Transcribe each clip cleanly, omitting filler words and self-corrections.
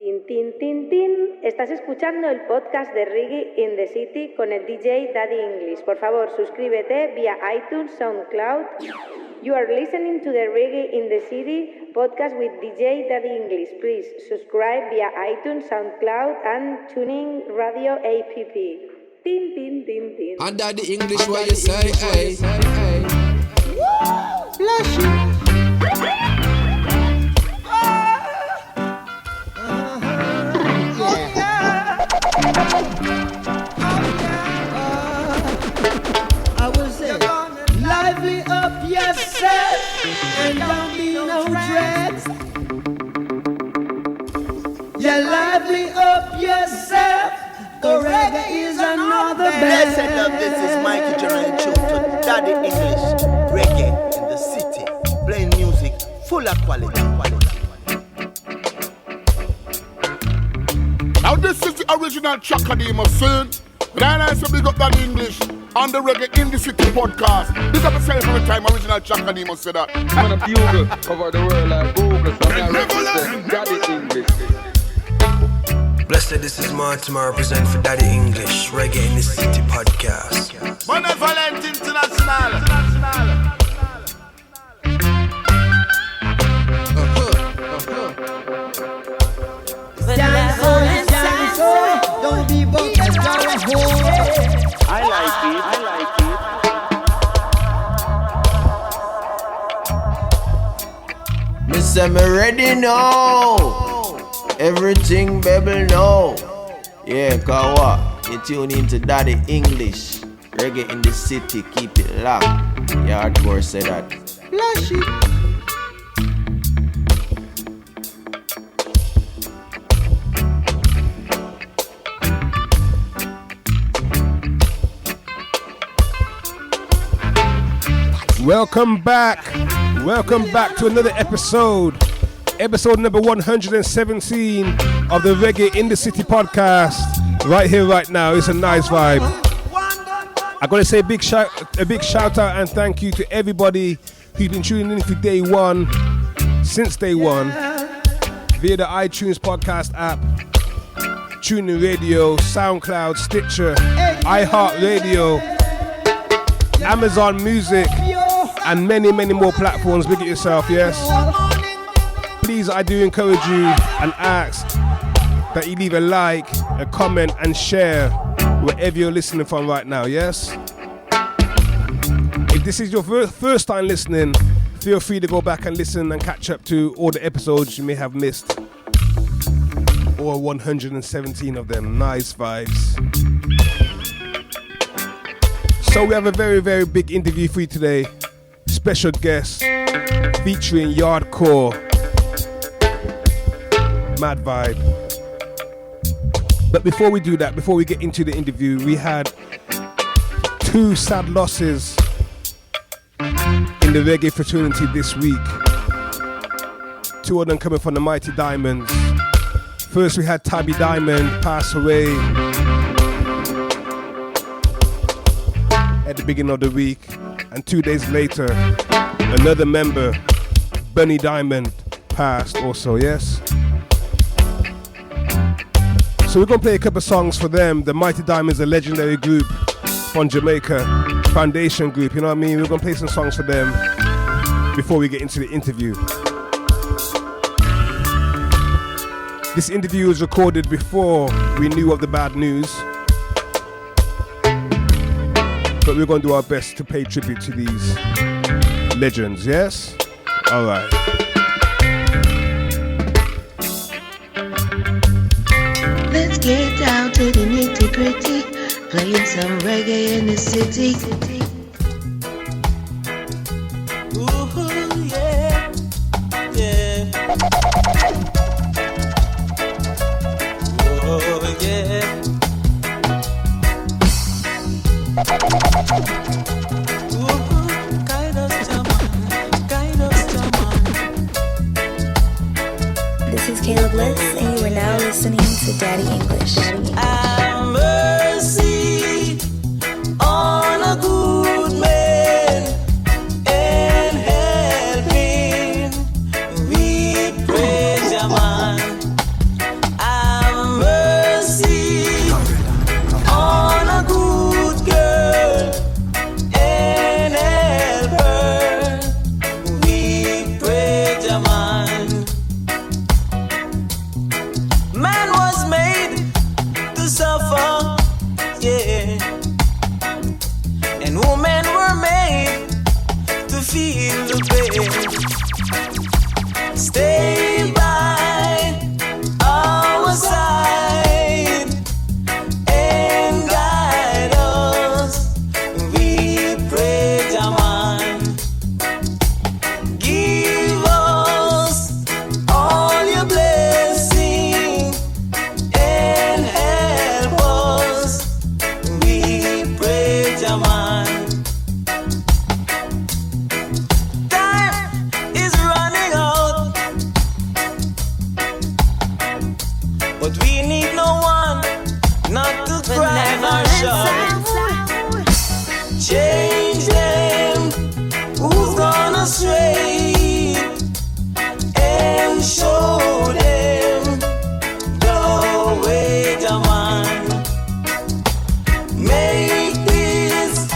Tin, tin, tin, tin. Estás escuchando el podcast de Reggae in the City con el DJ Daddy English. Por favor, suscríbete vía iTunes, SoundCloud. You are listening to the Reggae in the City podcast with DJ Daddy English. Please subscribe via iTunes, SoundCloud, and tuning radio app. Tin, tin, tin, tin. And Daddy English, what you say, hey? Bless you. I will say, lively up yourself and don't be no dreads. Yeah, lively up yourself. The reggae is another band. Blessed love, this is Mikey General Tune to Daddy English. Reggae in the city, playing music full of quality. Now this is the original Chakadima film. Then I say big up Daddy English on the Reggae in the City podcast. Big up yourself every time original Chakadima say that. I'm gonna bugle cover the world like Google, so I'm represent Daddy English. Blessed, this is Martin, I represent for Daddy English, Reggae in the City podcast. Benevolent International. Don't be bumping down home. I like it. Me say me ready now. Everything baby know. Yeah, cause what? You tune into Daddy English. Reggae in the City, keep it locked. Yaadcore say that. Bless you. Welcome back to another episode number 117 of the Reggae in the City podcast. Right here, right now, it's a nice vibe. I gotta say a big shout out and thank you to everybody who's been tuning in for since day one, via the iTunes podcast app, TuneIn Radio, SoundCloud, Stitcher, iHeartRadio, Amazon Music, and many more platforms. Big it yourself, yes. Please, I do encourage you and ask that you leave a like, a comment, and share wherever you're listening from right now, yes? If this is your first time listening, feel free to go back and listen and catch up to all the episodes you may have missed. Or 117 of them. Nice vibes. So we have a very big interview for you today. Special guest featuring Yaadcore. Mad vibe. But before we do that, before we get into the interview, we had two sad losses in the reggae fraternity this week. Two of them coming from the Mighty Diamonds. First we had Tabby Diamond pass away at the beginning of the week, and 2 days later another member, Bunny Diamond, passed also, yes? So we're going to play a couple of songs for them. The Mighty Diamonds, a legendary group from Jamaica, foundation group, you know what I mean? We're going to play some songs for them before we get into the interview. This interview was recorded before we knew of the bad news, but we're going to do our best to pay tribute to these legends, yes? All right. Let's get down to the nitty-gritty, playing some reggae in the city. Ooh, yeah, yeah. Oh, yeah. Ooh, guide us, This is Caleb Bliss, and you are now listening to Daddy English. Have mercy on a good man and help him. We praise your man. but we need no one not to cry nor shout. Change them who's gone astray and show them the way, the man. Make this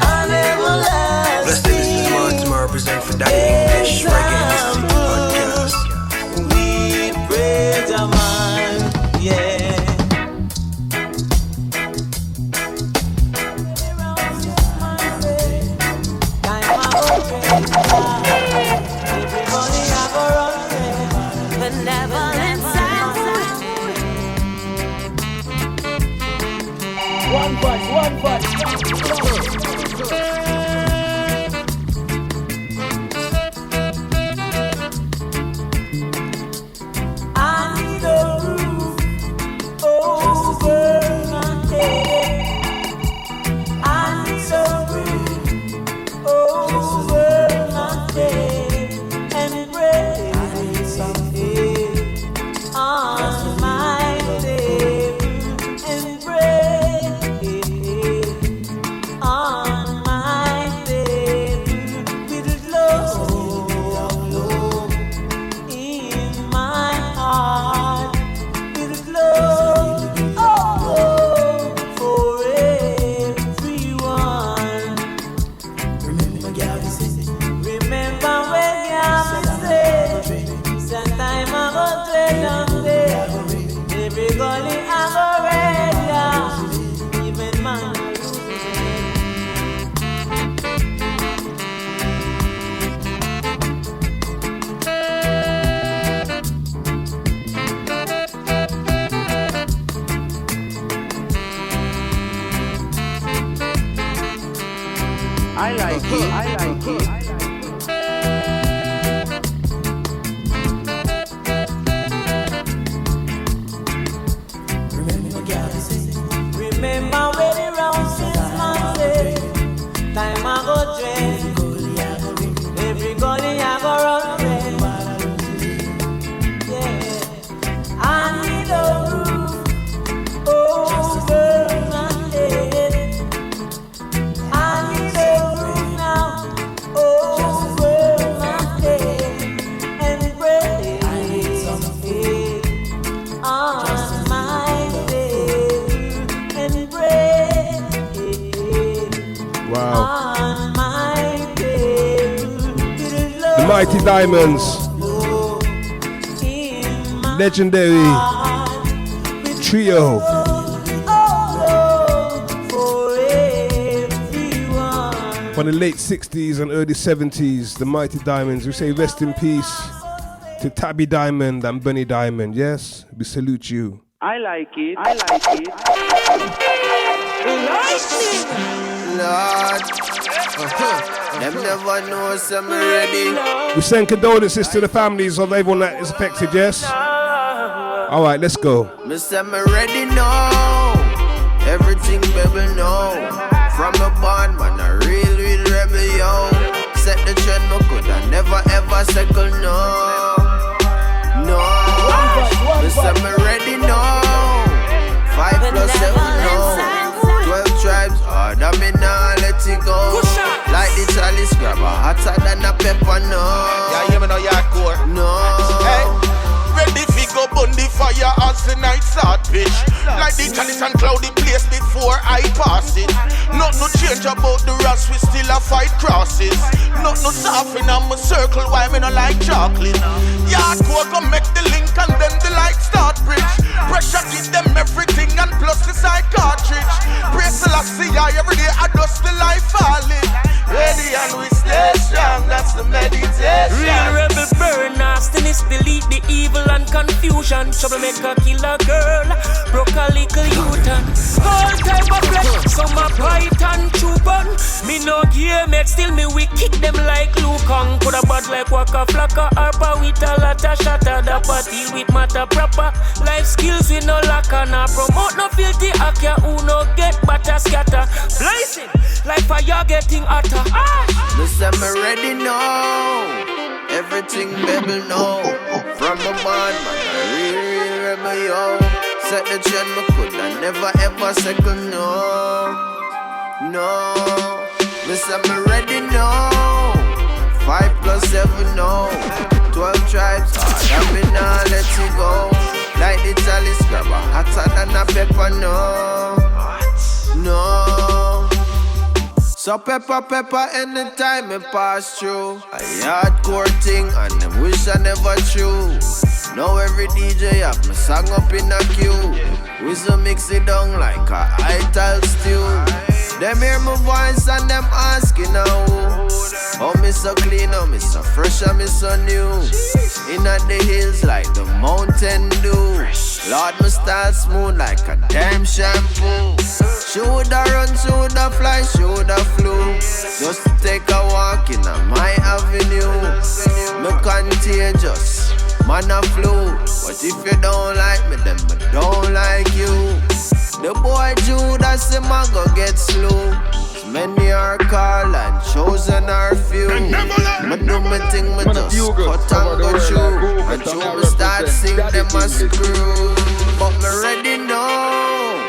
an everlasting. Blessed is this man tomorrow present for Daddy English, Reggae in the City Podcast. We pray, the man, yeah. One punch. I need a roof over my head. I need a roof over my head and pray on my table and pray on my table with love in my heart with love for everyone. Remember when Yami said, sometime I go trade on there, every gully I go red, yeah, even man. I like it. Remember when the round 6 months say, time I go dress, every gully I go run yeah. I need a roof over my head. I need a roof now over my head and pray on my table and pray Wow. on my table with love The Mighty Diamonds. in my Legendary trio. for everyone. From the late 60s and early 70s, the Mighty Diamonds. We say rest in peace to Tabby Diamond and Bunny Diamond. Yes, we salute you. I like it. Lord, them never know some ready. We send condolences to the families of everyone that is affected, yes? All right, let's go. Me say me ready now. Everything baby know. From a born man, a real rebel yo. Set the trend, me coulda never ever second no. Me say me ready now. 5 plus 7 no. 12 tribes, order me now, let it go. Like the chalice grabber, hotter than a pepper no. Yeah, hear me now, Yaadcore. No. Hey, ready fi go burn the fire as the night start, bitch. Like the chalice and cloudy place before I pass it. Not no change about the rest, we still a fight crosses. Not no soften on my circle, why me no like chocolate. Yaadcore go make the link and then the light start bridge. Pressure give them everything and plus the side cartridge. Praise Selassie, every day I dust the life falling. Ready and we stay strong, that's the meditation. Real rebel burn, nastiness, delete the evil and confusion. Troublemaker, kill a girl, broke a little U-turn. All type of flesh, some a python chupan. Me no game, yet still me we kick them like Lukong. Put a bad like Waka Flocka, Harper with a lot of shatter. The party with matter proper. Life skills we no lack and a promote no filthy actor who no get butter scatter. Blazing, like fire getting hotter. Me say me ready now. Everything baby know. From a born man, a real rebel yo. Set the trend, me coulda never ever second, no. Miss me ready, no. 5 plus 7, no. 12 tribes, hard, me nah let it go. Like the chalice grabber, hotter than a pepper, no. So pepper anytime it pass through. A hardcore thing and them wish I never true. Now every DJ have my song up in a queue. We so mix it down like a ital stew. Them hear my voice and them asking now. Oh, me so clean, oh, me so fresh, oh, me so new. In at the hills like the mountain dew. Lord, me style smooth like a damn shampoo. Shoulda run, shoulda fly, shoulda flew. Just to take a walk in my avenue. Me contagious, man a flew. But if you don't like me, then me don't like you. The boy Judas, him a go get slew. Many are called and chosen are few. Me do me thing, me just cut and go through. And through me start sing, them a screw. But me ready now.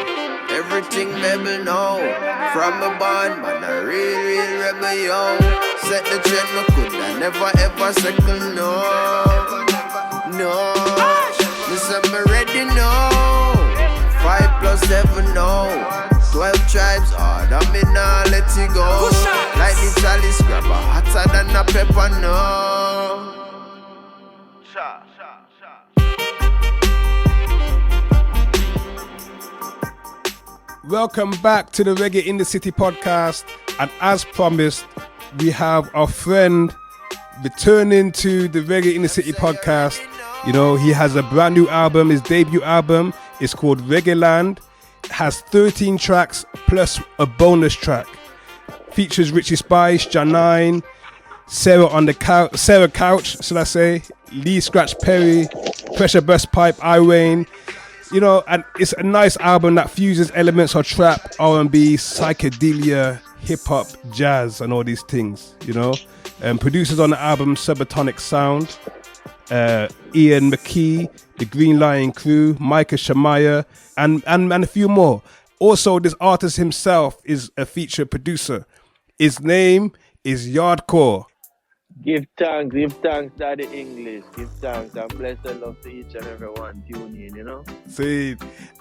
Everything baby know. From me born, man a real rebel, yo. Set the trend, me coulda never ever second, no. Me say me ready now. 5 plus 7, no. 12 tribes, hard, and me nah let it go. Like the chalice grabber, hotter than a pepper, no. Welcome back to the Reggae in the City podcast, and as promised, we have our friend returning to the Reggae in the City podcast. You know, he has a brand new album. His debut album is called ReggaeLand. Has 13 tracks plus a bonus track. Features Richie Spice, Janine, Sarah Couch, should I say, Lee Scratch Perry, Pressure Burst Pipe, Irene. You know, and it's a nice album that fuses elements of trap, R&B, psychedelia, hip-hop, jazz, and all these things, you know. Producers on the album, Subatonic Sound, Ian McKee, the Green Lion Crew, Micah Shamaya, and a few more. Also, this artist himself is a featured producer. His name is Yaadcore. Give thanks, Daddy English. Give thanks and bless and love to each and everyone tuning in, you know. See,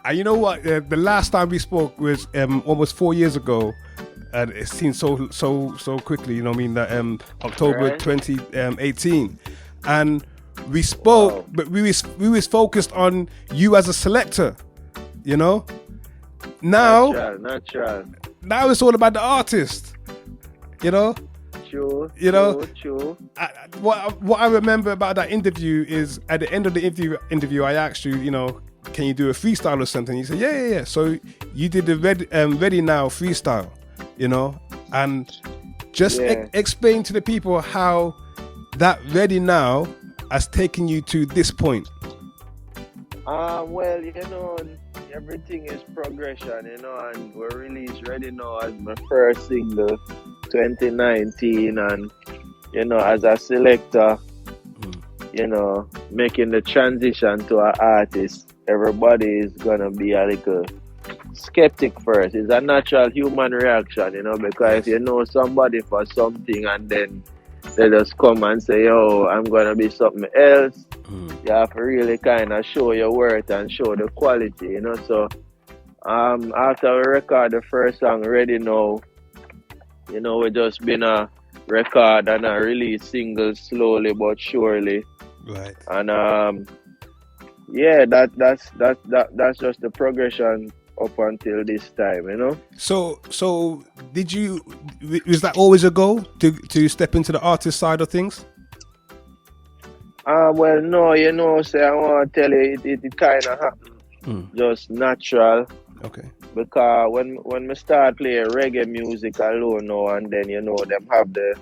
and you know what? The last time we spoke was almost 4 years ago, and it seems so quickly. You know what I mean? That October 2018, and we spoke, but we was focused on you as a selector. You know. Now, natural. Now it's all about the artist. You know. True. What I remember about that interview is at the end of the interview, I asked you, you know, can you do a freestyle or something? You said, yeah. So you did the Ready Now freestyle, you know, and just explain to the people how that Ready Now has taken you to this point. Well, you know, everything is progression, you know, and we released Ready Now as my first single 2019, and you know, as a selector, you know, making the transition to an artist, everybody is gonna be a little skeptic first. It's a natural human reaction, you know, because you know somebody for something and then they just come and say, yo, I'm gonna be something else. You have to really kind of show your worth and show the quality, you know. So after we record the first song, Ready Now, you know, we just been a record and a release singles slowly but surely. Right. And that's just the progression up until this time, you know. So was that always a goal to step into the artist side of things? Well, no, you know, say I want to tell you, it kind of happened just natural. Okay. Because when we start playing reggae music alone now, and then, you know, them have the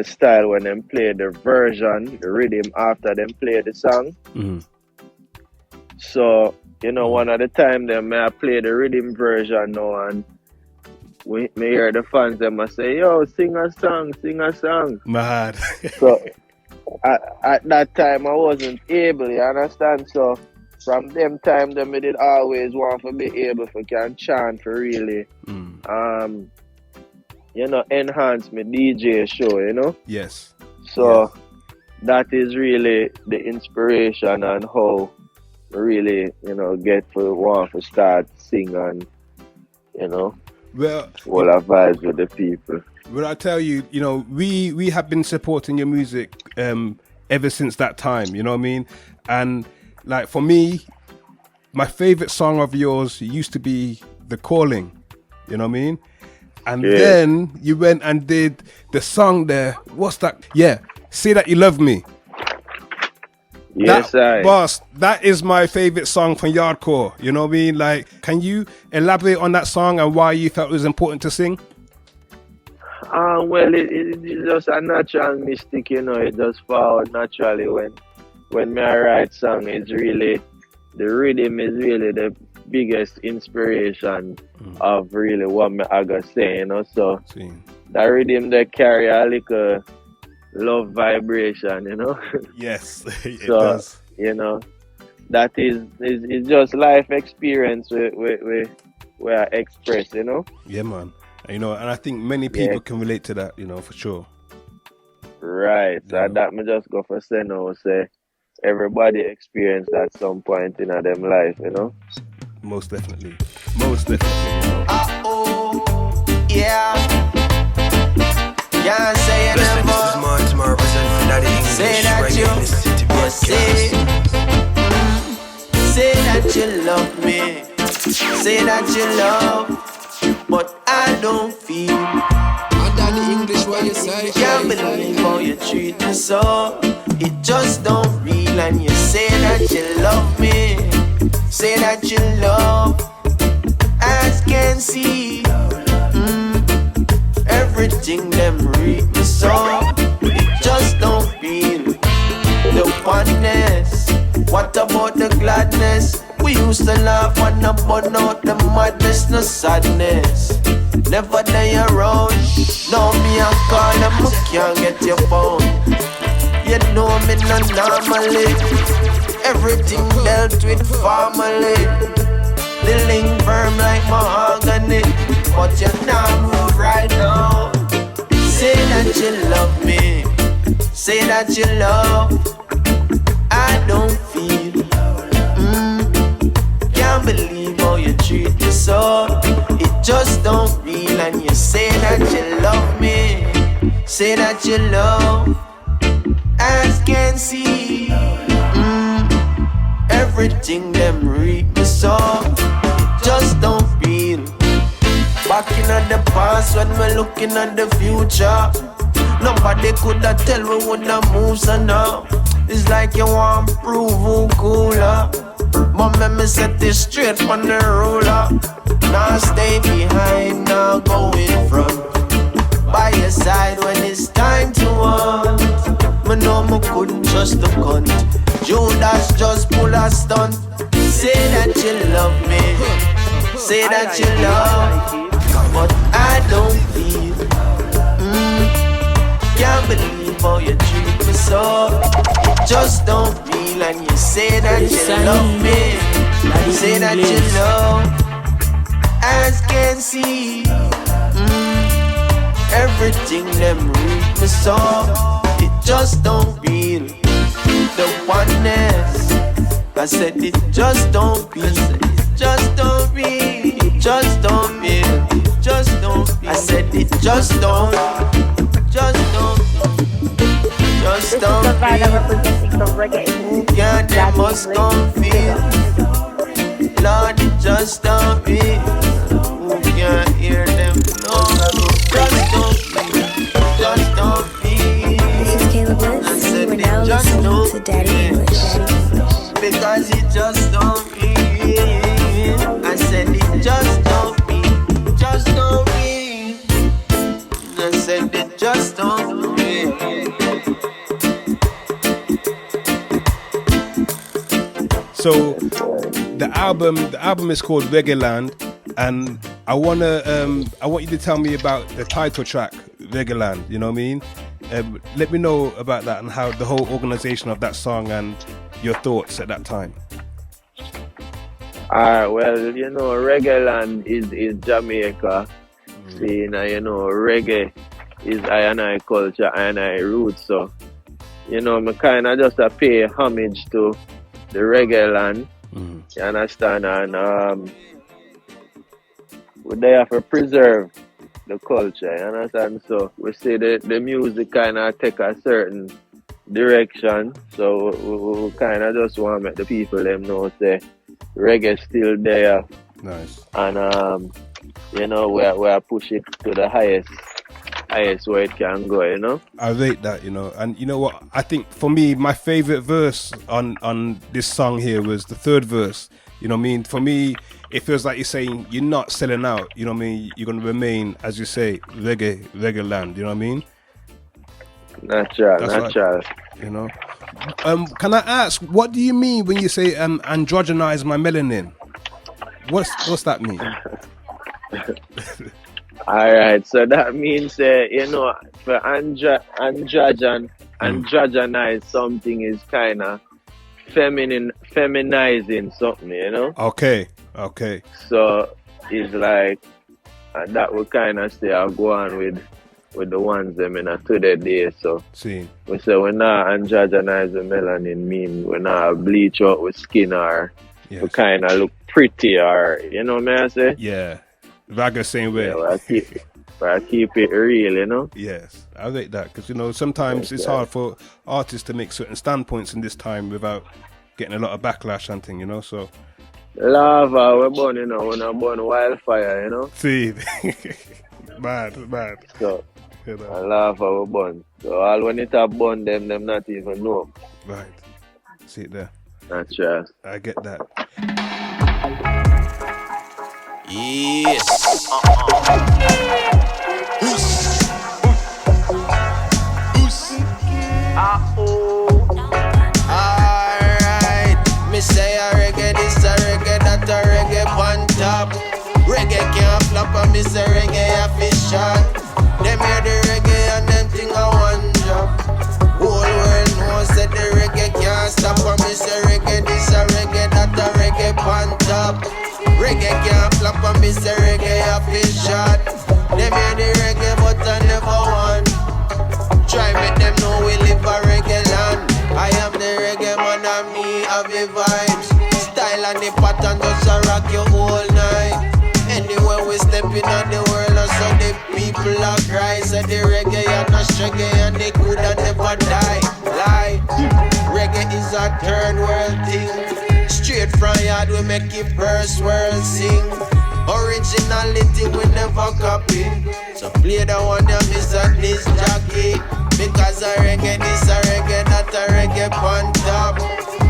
style when them play the version, the rhythm after them play the song. So, you know, one of the time them I play the rhythm version now, and me hear the fans them I say, yo, sing a song. Mad. So at that time I wasn't able, you understand? So from them time, them did always want to be able to can chant for really, enhance my DJ show, Yes. So that is really the inspiration and how really, get to want to start sing and, well, all our vibes with the people. Well, I tell you, we have been supporting your music ever since that time, you know what I mean? And like for me, my favorite song of yours used to be The Calling, you know what I mean? And then you went and did the song there. What's that? Yeah, Say That You Love Me. Yes, boss, that is my favorite song from Yaadcore, you know what I mean? Like, can you elaborate on that song and why you felt it was important to sing? Well, it's just a natural mystic, it just falls naturally when I write song. It's really, the rhythm is really the biggest inspiration of really what I gotta say, so that rhythm they carry a little love vibration, Yes, it so, does. That is just life experience where I express, Yeah, man. And I think many people can relate to that, for sure. Right. So that me just go for say everybody experience that at some point in their life, Most definitely. Yeah. Can't say it Listen, this is Martin represent for Daddy English. Say that Reggae in the City Podcast. Say that you love me. Say that you love, but I don't feel. And Daddy English, what you say? Can't believe how you treat me so. It just don't real. And you say that you love me. Say that you love, as can see. Everything them read me so. It just don't feel the oneness. What about the gladness? We used to laugh when I burn out the madness, no sadness. Never there around. Now me I call them, I can't get your phone. You know me not normally. Everything dealt with family. The link firm like mahogany. But you now move right now. Say that you love me. Say that you love. I don't feel. Can't believe how you treat me so. It just don't real. And you say that you love me. Say that you love, as can see. Everything them read me so. It just don't feel. Back in the past when we're looking at the future, nobody could have tell we woulda move so now. It's like you want prove who cooler. But let me set this straight on the ruler. Now stay behind, now go in front. By your side when it's time to want. Me know me couldn't trust the cunt. Judas just pull a stunt. Say that you love me. Say that you love, but I don't feel. Can't believe how you treat me so. It just don't feel. And you say that you love me. Say that you love, as can see. Everything them read me so. It just don't feel the oneness. I said it just don't feel. It just don't feel. It just don't feel. It just don't feel. I said it just don't. Just don't. Just don't feel. Yeah, they must come feel. Lord, it just don't feel. Who can't hear them? No, just don't feel. Just don't feel. This is Caleb Bliss, and you are now listening to Daddy English. Because it just don't feel. I said it just don't feel. Just don't feel. I said it just don't feel. So the album is called ReggaeLand, and I want you to tell me about the title track, ReggaeLand. You know what I mean? Let me know about that and how the whole organization of that song and your thoughts at that time. Well, ReggaeLand is Jamaica scene, and reggae is I culture, I roots. So, me kind of just pay homage to the ReggaeLand. You understand? And they have to preserve the culture. You understand? So we see the music kind of take a certain direction. So we kind of just want to make the people them know say reggae still there. Nice. And we are push it to the highest where it can go. I rate that, and you know what? I think for me, my favorite verse on this song here was the third verse. You know what I mean? For me, it feels like you're saying you're not selling out. You know what I mean? You're gonna remain, as you say, ReggaeLand. You know what I mean? Natural. Right, can I ask, what do you mean when you say androgenize my melanin? What's that mean? Alright, so that means for androgenize something is kind of feminizing something, Okay. So it's like that we kind of say I'll go on with the ones them in a today day. So we say we're not androgenize the melanin, mean we're not bleach out with skin or we kind of look pretty, or you know what I say? Yeah, Raga same way. I keep it real, Yes, I rate that because sometimes it's hard for artists to make certain standpoints in this time without getting a lot of backlash and thing, So lava, we're born, we're not born wildfire, See, bad. So lava, we're born. So all when it have born them not even know. Right. See it there. Natural. I get that. Yes. Alright. Me say a reggae, this a reggae, that a reggae on top. Reggae can't flop, and me say reggae a fish shot. Them hear the reggae and them think I one drop. Whole world knows that the reggae can't stop, and me say reggae, this a reggae, that a reggae on top. Reggae can't flop, and me say reggae a fish shot. Them hear the reggae but I never won. Try make them know we live a reggae land. I am the reggae man and me have the vibes. Style and the pattern just a rock you all night. Anywhere we step in on the world, so the people are cry. Say the reggae and the reggae and they could have never die. Lie. Reggae is a third world thing. Straight from yard we make it first world sing. Originality we never copy. So play the one that miss a this jockey. Because a reggae, this a reggae, not a reggae on top.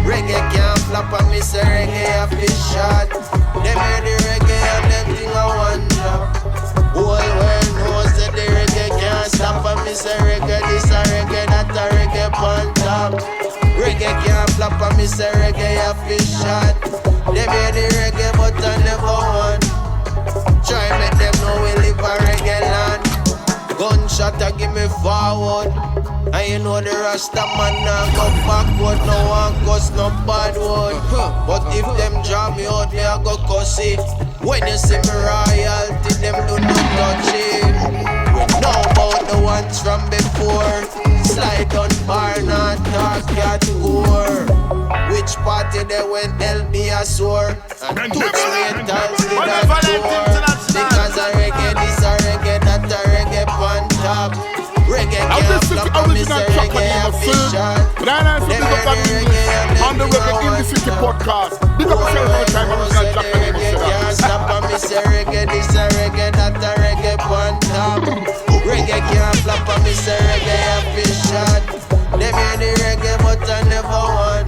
Reggae can't flop and miss a reggae a fish shot. Them hear the reggae and them think I one drop. Whole world knows that the reggae can't stop and miss a reggae, this a reggae, not a reggae on top. Reggae can't flop and miss a reggae a fish shot. Them hear the reggae but I never won. Try make them know we live a reggae land. Gunshot a give me forward. And you know the Rasta man now go backward. No one cuss no bad word. But if them draw me out, me a go cuss it. When you see me royalty, them do not touch it. We know about the ones from before. Slide on bar, not talk at gore. Which party they went LB a sore. And touch me and dance with that door. Because a reggae, this a reggae, that a reggae on top. Reggae can't flop on this a reggae official. But I know some big up on the Reggae in the City podcast. Big up yourself all the time, original Jack and Reggae can't stop on this a reggae, this a reggae, that a reggae on top. Reggae can't flop on this a reggae official. Them hear the reggae but I never won.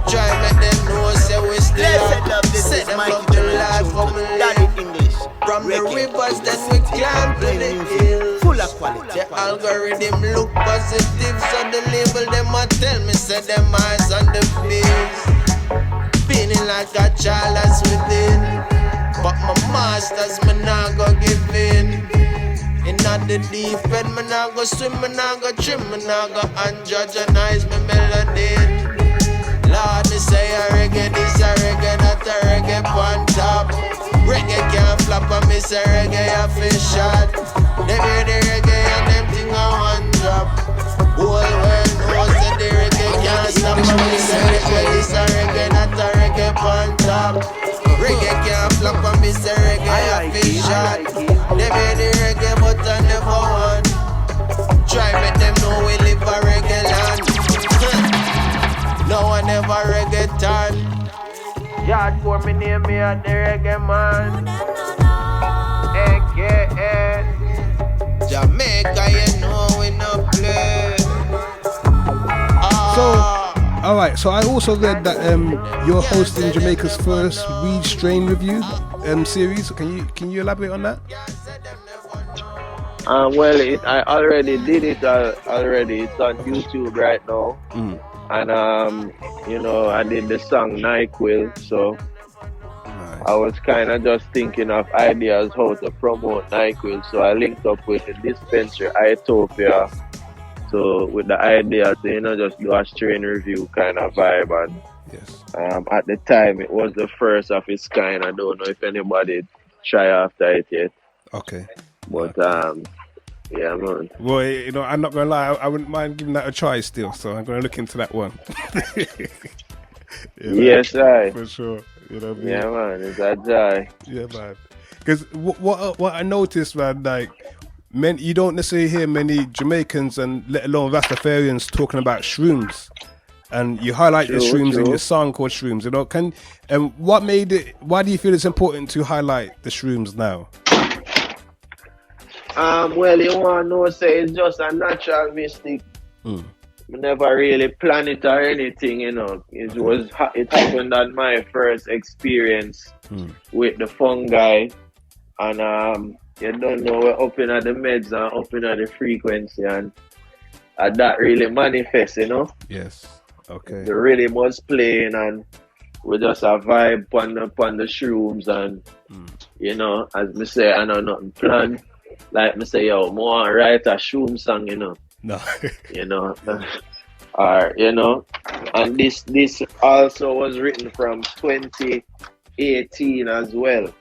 Try make them know say we still up. Set them up the life from Daddy English. From the rivers then we climb to the hills. Full of quality. The algorithm look positive, so the label them a tell me say them eyes on the fields. Feeling like a child that's within, but my masters me nah go give in. Inna the deep end me nah go swim, me nah go trim, me nah go androgenize me melanin. Lord, me say a reggae, this a reggae, not a reggae me say reggae a fish shot. Them hear the reggae and them thing a one drop. Whole world knows that the reggae can't stop. And me say reggae is a reggae, not a reggae on top. Reggae can't flop and me say reggae a fish shot. Them hear the reggae but I never won. Try make them know we live a ReggaeLand. No one ever reggaeton. Yaadcore me name me a the reggae man. AKA Jamaica, you know we no play. Alright, so I also read that you're hosting Jamaica's first weed strain review series. Can you elaborate on that? Well, I already did it already. It's on YouTube right now. And you know, I did the song NyQuil, so I was kind of just thinking of ideas how to promote NyQuil. So I linked up with the dispensary Itopia, so with the idea to, you know, just do a strain review kind of vibe. And at the time it was the first of its kind. I don't know if anybody try after it yet. Okay. But yeah, man. Well, you know, I'm not gonna lie, I wouldn't mind giving that a try still, so I'm gonna look into that one. You know, yes, right. For sure. You know what I mean? Yeah, man, it's a joy. Yeah, man. Because what I noticed, man, like, you don't necessarily hear many Jamaicans and let alone Rastafarians talking about shrooms. And you highlight the shrooms in your song called Shrooms. You know, why do you feel it's important to highlight the shrooms now? Well, you want to know, say it's just a natural mystic. We never really plan it or anything, you know. It happened on my first experience with the fungi, and you don't know, we're up in the meds and up in the frequency, and that really manifests, you know. Yes. Okay. The rhythm was playing, and we just a vibe on the shrooms, and you know, as me say, I know nothing planned. Like me say, yo, more write a shroom song, you know. No. You know. Or, you know. And this also was written from 2018 as well.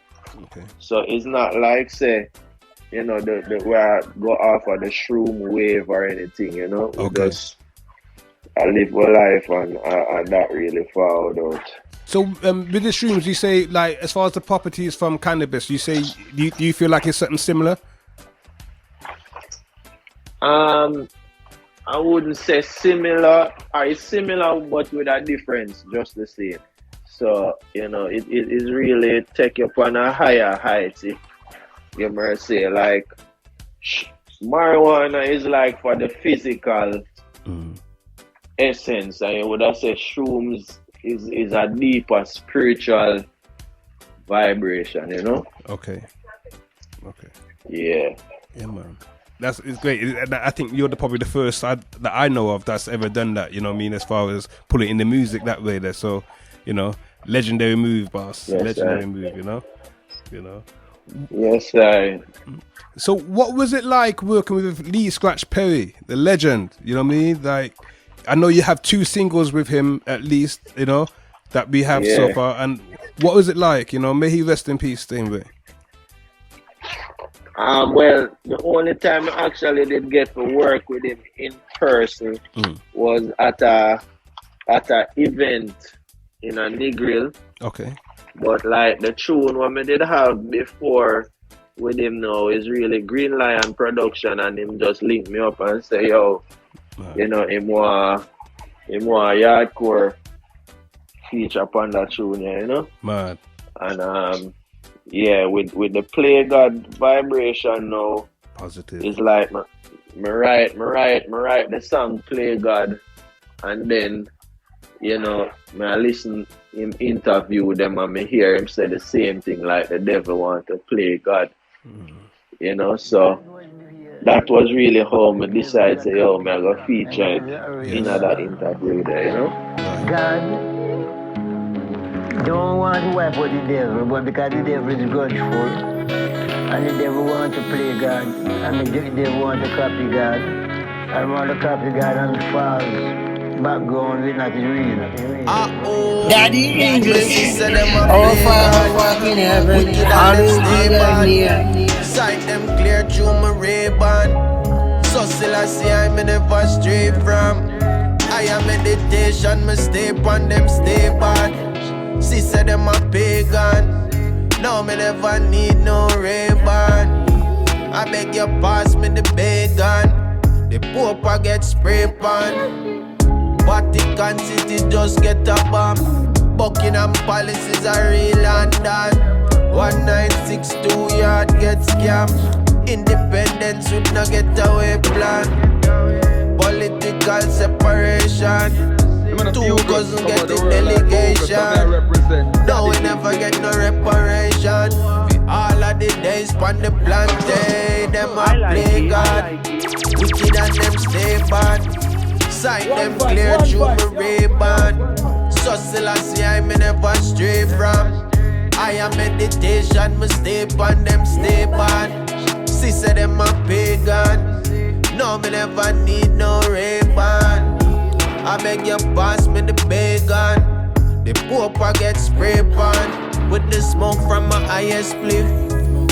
Okay. So it's not like, say, you know, the where I go off of the shroom wave or anything, you know. Okay. Just I live my life and that really followed out. So with the shrooms, you say, like, as far as the properties from cannabis, you say, do you feel like it's something similar? I wouldn't say similar. It's similar, but with a difference, just the same. So, you know, it is really take you up on a higher height. You might say, like, marijuana is like for the physical essence, and you would have said shrooms is a deeper spiritual vibration, you know? Okay. Yeah. Yeah, man. It's great. I think you're probably the first that I know of that's ever done that, you know what I mean, as far as putting in the music that way there. So, you know, legendary move, boss. Yes, legendary move, you know. Yes, sir. So what was it like working with Lee Scratch Perry, the legend? You know what I mean? Like, I know you have 2 singles with him at least, you know, that we have so far. And what was it like? You know, may he rest in peace, Steinway. Well, the only time I actually did get to work with him in person was at a event in a Negril. Okay. But like the tune what I did have before with him now is really Green Lion production, and him just link me up and say, yo, you know, him want Yaadcore feature upon that tune, you know? Mad. And yeah, with the Play God vibration now, positive. It's like me write the song Play God, and then, you know, I listen him interview them and me hear him say the same thing, like the devil want to play God. You know, so that was really how I decided to say, yo, I'm going to feature it in that interview there, you know? God don't want to wipe out the devil, but because the devil is grudgeful, and the devil want to play God, and the devil want to copy God, and want to copy God and false background with nothing real. Daddy English, all father walking heaven, always be there near. Sight them clear through my Ray-Ban. So still I see I'm never stray from. I am meditation, me stay on them stay bad. She said them a pagan. No, me never need no Ray-Ban. I beg you pass me the bacon. The Pope I get spray pan. Vatican City just get a bomb. Buckingham Palace is a real London. 1962 yard get scammed. Independence would not get away plan. Political separation. Two cousins get the delegation. No, we never get no reparation. All of the days on the plantain, them a play God. Wicked and them stay bad. Sight them clear through my Ray-Ban. So still I see I never stray from. I am meditation, me stay on them stay bad. She said them a pagan. No, me never need no Ray-Ban. I beg you pass me the bacon. The Pope I get spray pan. With the smoke from my highest spliff.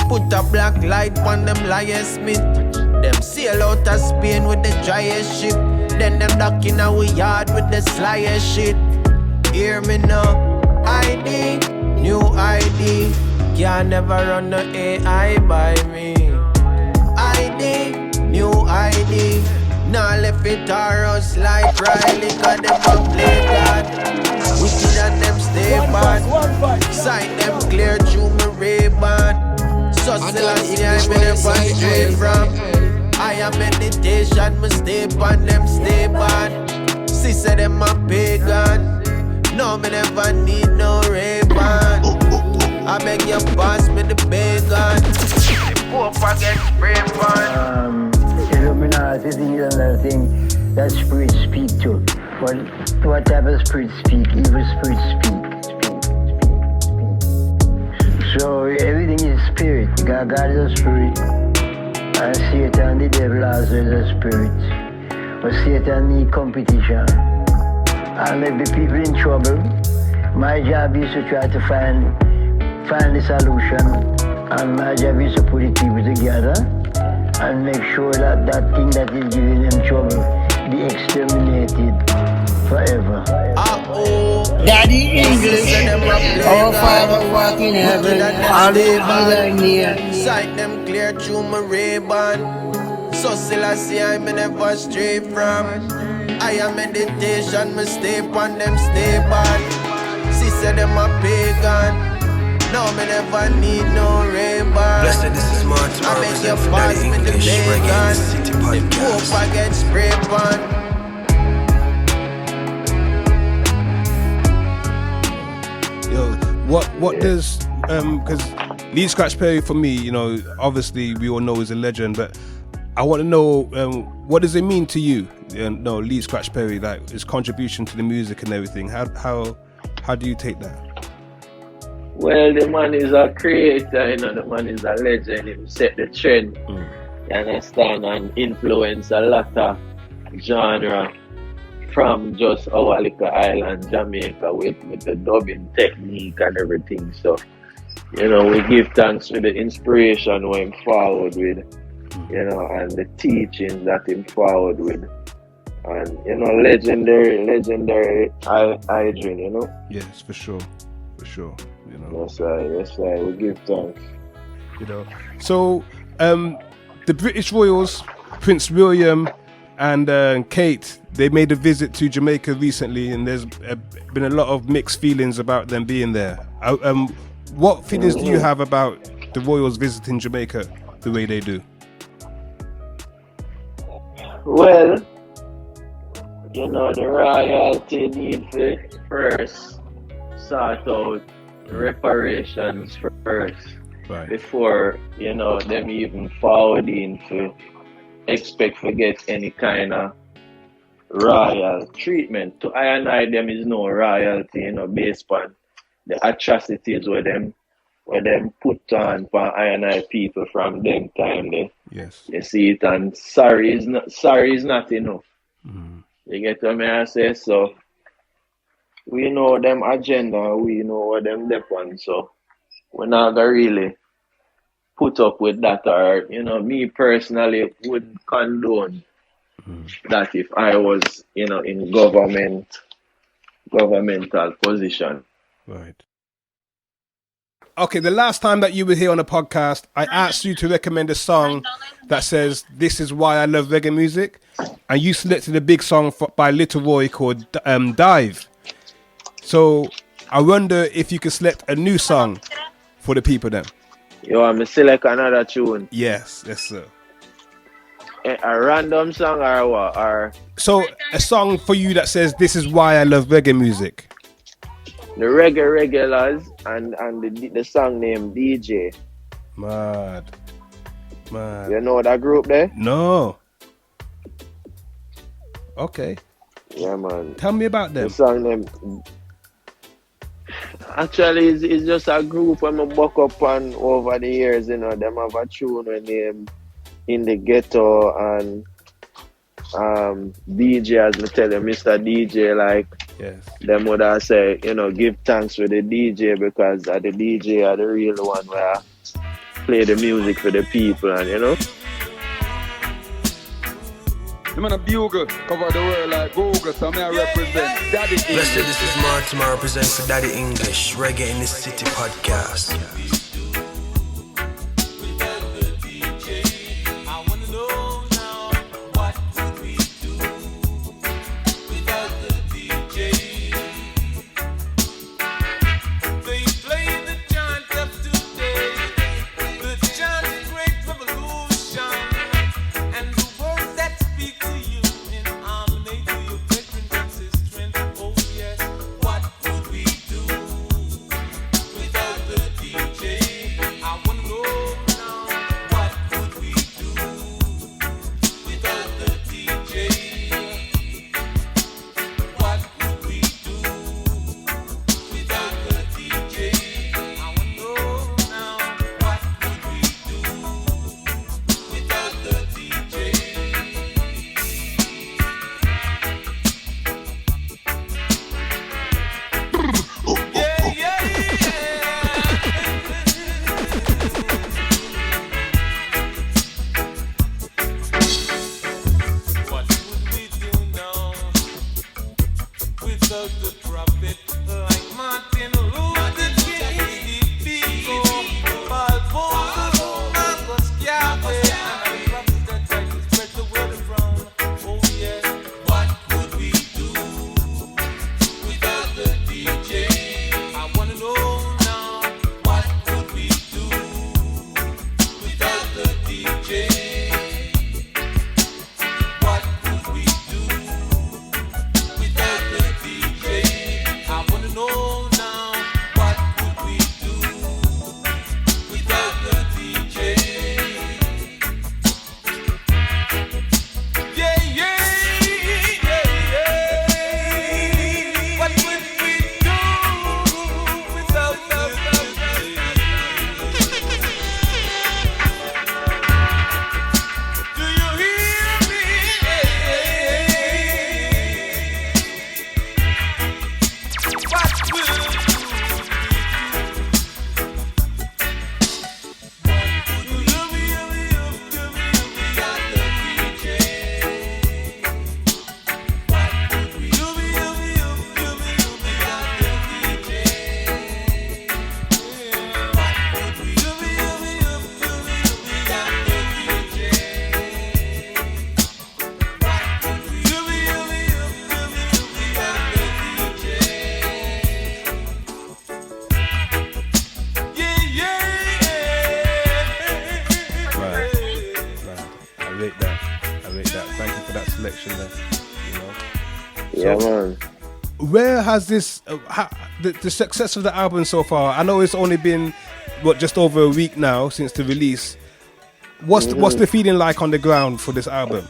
Put a black light on them lion smith. Them sail out of Spain with the driest ship. Then them dock in our yard with the slyest shit. Hear me now. ID, new ID. Can't never run no AI by me. ID, new ID. Now left it or us like Riley. Cause them a play God. Wicked and them stay bad. Sight them clear through my Ray-Ban. So still I see I never stray from. I am meditation, me stay on them stay bad. She said them a pagan. No, me never need no Ray-Ban. I beg you pass me the bacon. The Pope I get spray pan. Illuminati thing is another thing that spirits speak to. What type of spirits speak? Evil spirits speak. So everything is spirit. God is a spirit. And Satan, the devil also is a spirit. But Satan needs competition. And if the people in trouble, my job is to try to find the solution. And my job is to put the people together and make sure that that thing that is giving them trouble be exterminated forever. Daddy English, our Father walking heaven, always be there near. Sight them clear through my Ray-Ban. So still I see I never stray from. I am meditation, me stay on them stay bad. She said them a pagan. No, me never need no Ray-Ban. Blessed, this is Martin. I beg you pass me the bacon. The Pope I get spray pan. Yo, what does because Lee Scratch Perry for me, you know, obviously we all know is a legend, but I want to know what does it mean to you? No, Lee Scratch Perry, like his contribution to the music and everything. How do you take that? Well, the man is a creator, you know, the man is a legend. He set the trend, you understand, and influence a lot of genre from just our little island, Jamaica, with the dubbing technique and everything. So, you know, we give thanks for the inspiration we him forward with, you know, and the teaching that him forward with. And, you know, legendary Adrian, you know? Yes, for sure. You know. That's right. We give thanks. You know. So, the British Royals, Prince William and Kate, they made a visit to Jamaica recently, and there's been a lot of mixed feelings about them being there. What feelings do you have about the Royals visiting Jamaica the way they do? Well, you know, the royalty need to first sort out reparations first, right, before, you know, them even forwarding to expect to get any kind of royal treatment. To I and I, them is no royalty, you know, based on the atrocities where them put on for I and I people from them time. You see it, and sorry is not enough. You get what I say? So we know them agenda, we know what them depend, so we're not gonna really put up with that, or me personally would condone that if I was, in governmental position. Right. Okay, the last time that you were here on the podcast, I asked you to recommend a song that says, "This is why I love reggae music," and you selected a big song by Little Roy called Dive. So I wonder if you could select a new song for the people then. Yo, I'm select another tune. Yes, sir. A random song or what? Or so a song for you that says, "This is why I love reggae music." The ReggaeLand and the song named DJ. Mad. You know that group there? No. Okay. Yeah, man. Tell me about them. The song name. Actually, it's just a group when I buck up on over the years. Them have a tune when name In the Ghetto and DJ, as me tell you, Mr. DJ, like. Yes. Them would have say, give thanks for the DJ because the DJ are the real one where play the music for the people, and The man a bugle, cover the world like Google, so I represent Daddy English. Blessed, this is Martin, I represent for Daddy English, Reggae in the City Podcast. Yeah, man. Where has this the success of the album so far? I know it's only been just over a week now since the release. What's the feeling like on the ground for this album?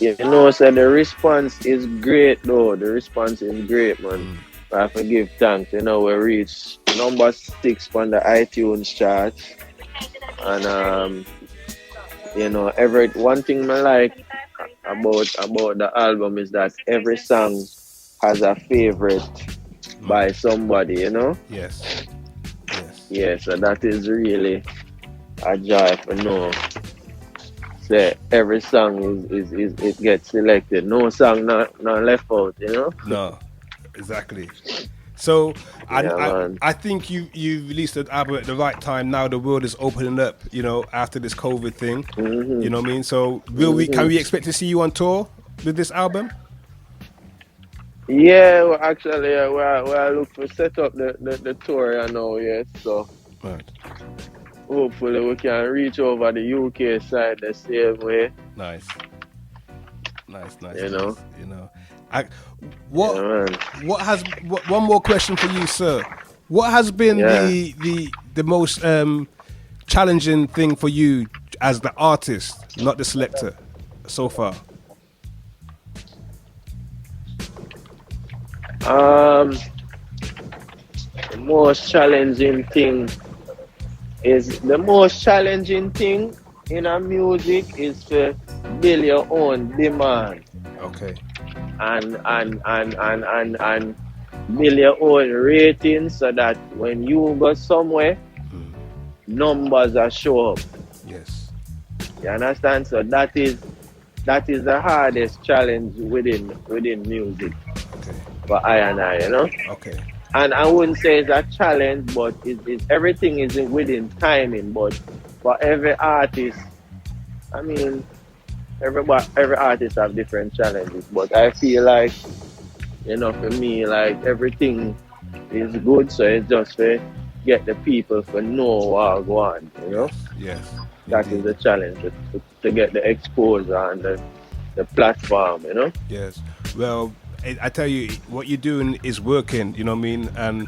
Yeah, so the response is great though. The response is great, man. I have to give thanks. We reached number 6 on the iTunes chart, and you know, one thing I like about the album is that every song has a favorite by somebody, you know? Yes. Yeah, so that is really a joy for know. Say every song is it gets selected. No song not left out, you know? No, exactly. So I think you released the album at the right time. Now the world is opening up, you know, after this COVID thing. Mm-hmm. You know what I mean? So can we expect to see you on tour with this album? Yeah, well, actually, we look to set up the tour, you know, yes. So right. Hopefully we can reach over the UK side the same way. Nice. You know. You know. One more question for you, sir. What has been the most challenging thing for you as the artist, not the selector, so far? The most challenging thing in our music is to build your own demand. Okay. And build your own rating so that when you go somewhere, numbers are show up. Yes. You understand? So that is the hardest challenge within music. Okay. For I and I, you know? Okay. And I wouldn't say it's a challenge, but everything is within timing. But for every artist, I mean, every artist have different challenges. But I feel like, you know, for me, like everything is good. So it's just to get the people to know what go on, you know? Yes. That is the challenge, to get the exposure and the platform, you know? Yes. Well, I tell you, what you're doing is working, you know what I mean? And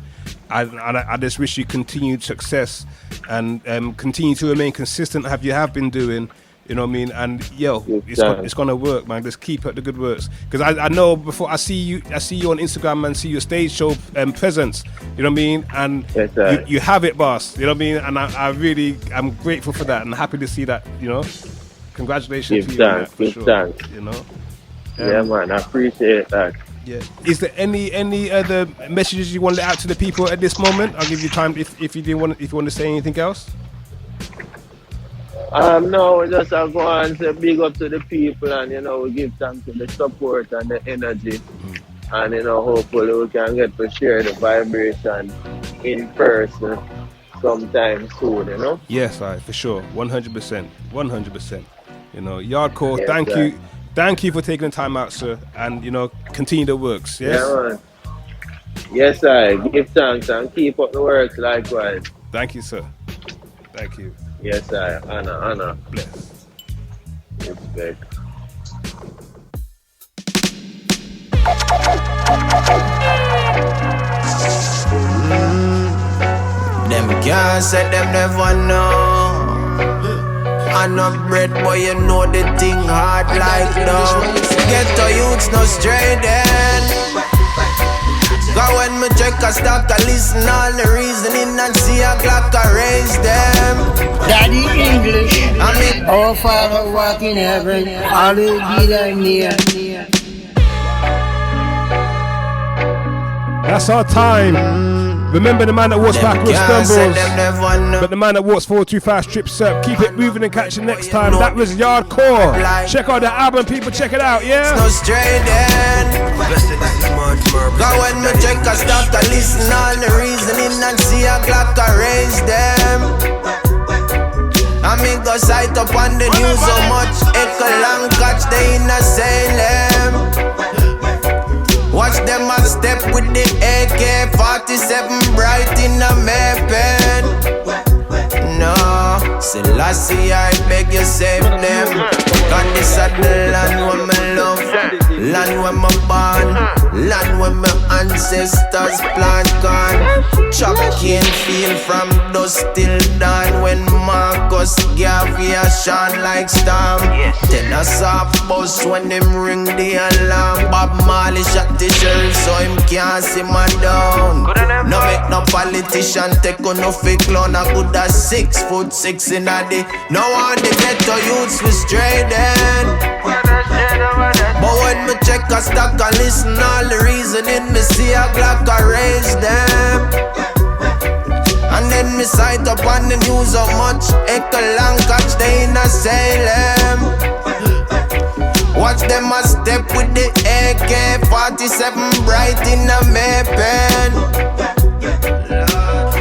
I just wish you continued success and continue to remain consistent as you have been doing, you know what I mean? And it's gonna work, man. Just keep up the good works. Because I know before I see you on Instagram and see your stage show presence, you know what I mean? And you have it, boss. You know what I mean? And I'm grateful for that and happy to see that, you know? Congratulations to you on that, for sure. You know? Yeah, man, I appreciate that. Yeah. Is there any other messages you want to out to the people at this moment? I'll give you time if you want to say anything else. No, just go on to big up to the people, and you know, we give thanks to the support and the energy, and you know, hopefully we can get to share the vibration in person sometime soon, you know. Yes, for sure, 100%. You know, Yaadcore, yes, Thank you for taking the time out, sir, and you know, continue the works. Yes. Yeah, man. Yes, I give thanks and keep up the works likewise. Thank you, sir. Thank you. Yes, I honor. Bless. Respect. Them can't say them never know. I no bread, boy, you know the thing hard like no. Get to youths no stray then. Go when me check a stop, I listen all the reasoning and see a clock I raise them. Daddy English, our Father who art in heaven, hallowed be thy name. That's our time. Remember the man that walks backwards stumbles, but the man that walks forward too fast trips up. Keep it moving and catch you next time. That was Yaadcore. Check out the album, people. Check it out, yeah? No straight in. Go when me check a stop to listen all the reasoning and see a clock I raise them. I mean go sight up on the news so much. Echo long catch they in a Salem. Watch them a step with the AK-47 bright in a Maypen. No, Selassie, I beg you save them. Got this at the land where me love, land where me born, land where my ancestors plant corn. Chop cane feel from dusk till dawn. When Marcus Garvey shine like storm. Then a soft bus when them ring the alarm. Bob Marley shot the sheriff so him can't see my down. No make no politician take on no fake clown. I could have 6'6" in a day. No one the ghetto youths we stray then. But when me check a stock and listen all the reasoning, me see a Glock I raise them. And then me sight up on the news how much Echo Long catch they in a Salem. Watch them a step with the AK-47 bright in a Maypen.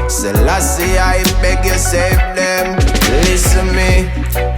Selassie, I beg you save them. Listen me,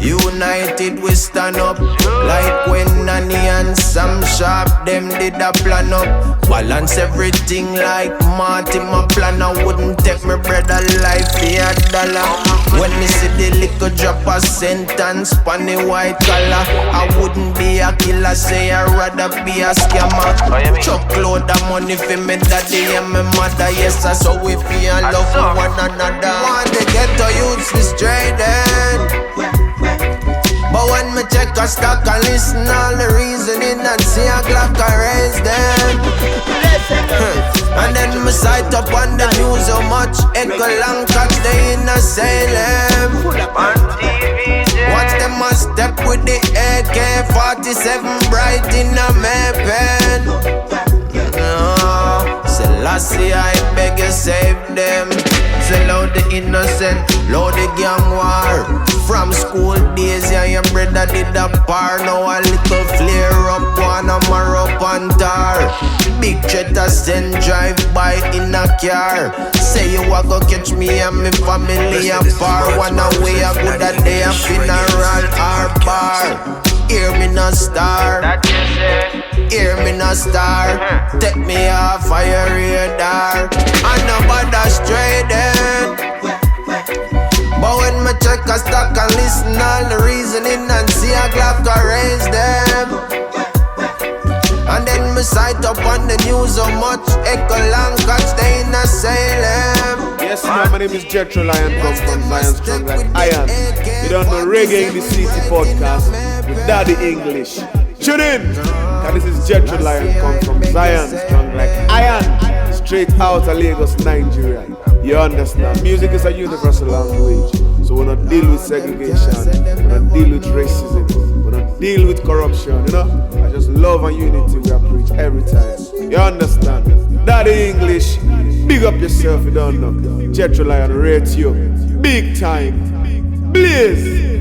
united we stand up. Like when Nanny and Sam Sharp, them did a plan up. Balance everything like Marty, my plan. I wouldn't take my brother life for $1. When me see the little drop a sentence pon the white collar, I wouldn't be a killer, say I'd rather be a scammer. Chuck load of money for me daddy and my mother. Yes, I saw we feel love for one another. Want to get to youths we straight then. But when me check a stock and listen all the reasoning and see a Glock I raise them. And then me sight up on the news how much Echo Long catch they in a Salem. Watch them a step with the AK-47 bright in a Maypen. Selassie, I beg you save them. Sell out the innocent, load the gang war. From school days, yeah, your brother did a par. Now a little flare up, wanna mar up and tar. Big cheddar send drive by in a car. Say you a go catch me and me family a bar. Wanna way a good a day a funeral or bar. Hear me no star, hear me no star. Take me off of your radar. And nobody stray then. But when me check a stock and listen all the reasoning and see a Glock I raise them. And then me sight up on the news how much Echo Long catch they in a Salem. Yes, my name is Jethro Lion, come from Zion Strong Like Iron. You don't know Reggae in the City podcast with Daddy English. Tune in, cause this is Jethro Lion, come from Zion Strong Like Iron. Straight out of Lagos, Nigeria. You understand? Music is a universal language. So we don't deal with segregation, we don't deal with racism, we don't deal with corruption, you know? I just love and unity we preach every time. You understand? Daddy English, big up yourself, you don't know. Jethro Lion rate you, big time. Please.